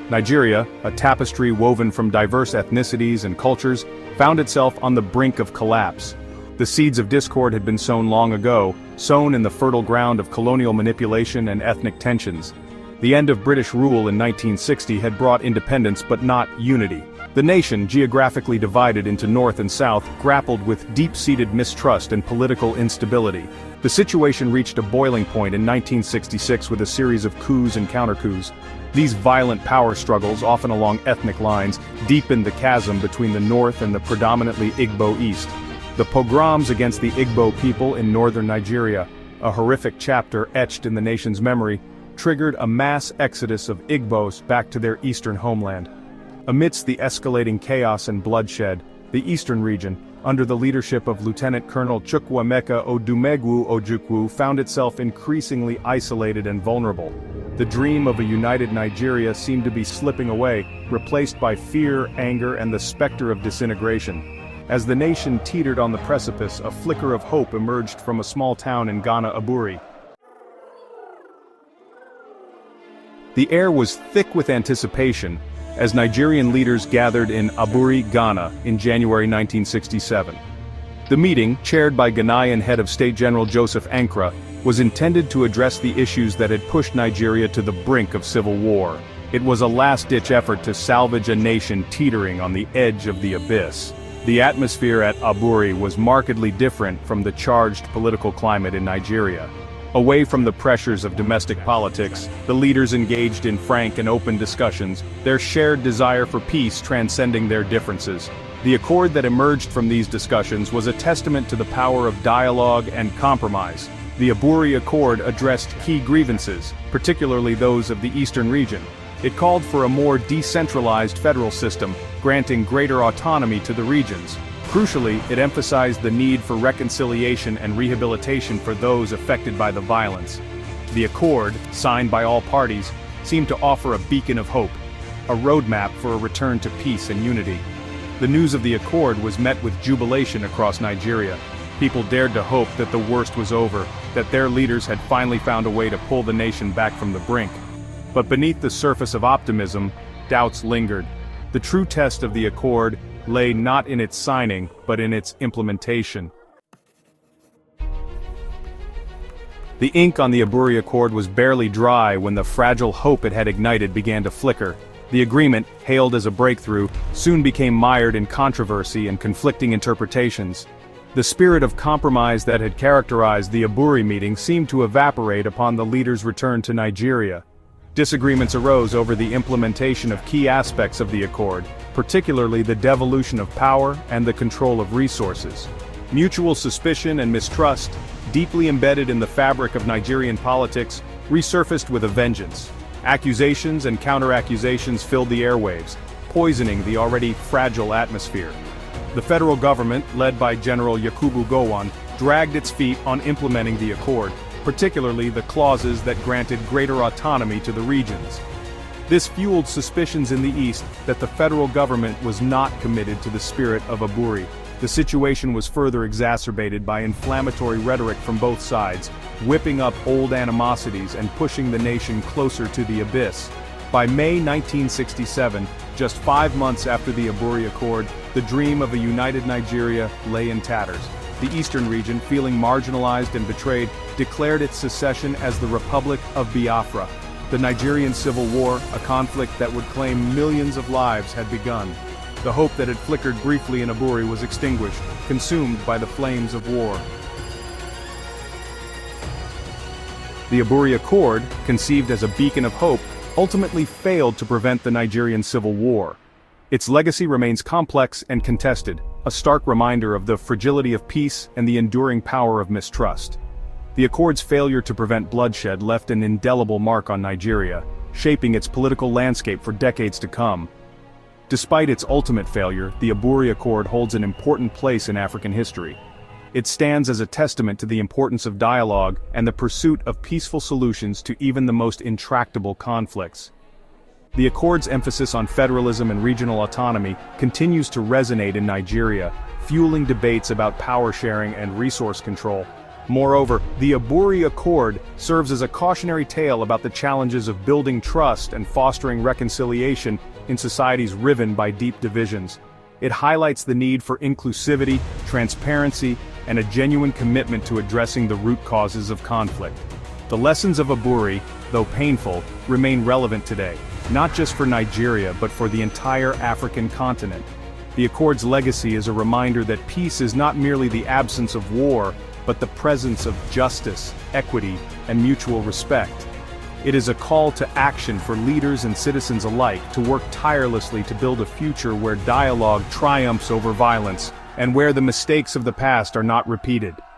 Nigeria, a tapestry woven from diverse ethnicities and cultures, found itself on the brink of collapse. The seeds of discord had been sown long ago, sown in the fertile ground of colonial manipulation and ethnic tensions. The end of British rule in 1960 had brought independence but not unity. The nation, geographically divided into North and South, grappled with deep-seated mistrust and political instability. The situation reached a boiling point in 1966 with a series of coups and counter-coups. These violent power struggles, often along ethnic lines, deepened the chasm between the North and the predominantly Igbo East. The pogroms against the Igbo people in northern Nigeria, a horrific chapter etched in the nation's memory, triggered a mass exodus of Igbos back to their eastern homeland. Amidst the escalating chaos and bloodshed, the eastern region, under the leadership of Lieutenant Colonel Chukwuemeka Odumegwu Ojukwu, found itself increasingly isolated and vulnerable. The dream of a united Nigeria seemed to be slipping away, replaced by fear, anger, and the specter of disintegration. As the nation teetered on the precipice, a flicker of hope emerged from a small town in Ghana, Aburi. The air was thick with anticipation as Nigerian leaders gathered in Aburi, Ghana, in January 1967. The meeting, chaired by Ghanaian head of state General Joseph Ankara, was intended to address the issues that had pushed Nigeria to the brink of civil war. It was a last-ditch effort to salvage a nation teetering on the edge of the abyss. The atmosphere at Aburi was markedly different from the charged political climate in Nigeria. Away from the pressures of domestic politics, the leaders engaged in frank and open discussions, their shared desire for peace transcending their differences. The accord that emerged from these discussions was a testament to the power of dialogue and compromise. The Aburi Accord addressed key grievances, particularly those of the eastern region. It called for a more decentralized federal system, granting greater autonomy to the regions. Crucially, it emphasized the need for reconciliation and rehabilitation for those affected by the violence. The accord, signed by all parties, seemed to offer a beacon of hope, a roadmap for a return to peace and unity. The news of the accord was met with jubilation across Nigeria. People dared to hope that the worst was over, that their leaders had finally found a way to pull the nation back from the brink. But beneath the surface of optimism, doubts lingered. The true test of the accord lay not in its signing, but in its implementation. The ink on the Aburi Accord was barely dry when the fragile hope it had ignited began to flicker. The agreement, hailed as a breakthrough, soon became mired in controversy and conflicting interpretations. The spirit of compromise that had characterized the Aburi meeting seemed to evaporate upon the leaders' return to Nigeria. Disagreements arose over the implementation of key aspects of the accord, particularly the devolution of power and the control of resources. Mutual suspicion and mistrust, deeply embedded in the fabric of Nigerian politics, resurfaced with a vengeance. Accusations and counter-accusations filled the airwaves, poisoning the already fragile atmosphere. The federal government, led by General Yakubu Gowon, dragged its feet on implementing the accord, particularly the clauses that granted greater autonomy to the regions. This fueled suspicions in the East that the federal government was not committed to the spirit of Aburi. The situation was further exacerbated by inflammatory rhetoric from both sides, whipping up old animosities and pushing the nation closer to the abyss. By May 1967, just 5 months after the Aburi Accord, the dream of a united Nigeria lay in tatters. The eastern region, feeling marginalized and betrayed, declared its secession as the Republic of Biafra. The Nigerian Civil War, a conflict that would claim millions of lives, had begun. The hope that had flickered briefly in Aburi was extinguished, consumed by the flames of war. The Aburi Accord, conceived as a beacon of hope, ultimately failed to prevent the Nigerian Civil War. Its legacy remains complex and contested, a stark reminder of the fragility of peace and the enduring power of mistrust. The Accord's failure to prevent bloodshed left an indelible mark on Nigeria, shaping its political landscape for decades to come. Despite its ultimate failure, the Aburi Accord holds an important place in African history. It stands as a testament to the importance of dialogue and the pursuit of peaceful solutions to even the most intractable conflicts. The Accord's emphasis on federalism and regional autonomy continues to resonate in Nigeria, fueling debates about power sharing and resource control. Moreover, the Aburi Accord serves as a cautionary tale about the challenges of building trust and fostering reconciliation in societies riven by deep divisions. It highlights the need for inclusivity, transparency, and a genuine commitment to addressing the root causes of conflict. The lessons of Aburi, though painful, remain relevant today, not just for Nigeria but for the entire African continent. The Accord's legacy is a reminder that peace is not merely the absence of war, but the presence of justice, equity, and mutual respect. It is a call to action for leaders and citizens alike to work tirelessly to build a future where dialogue triumphs over violence, and where the mistakes of the past are not repeated.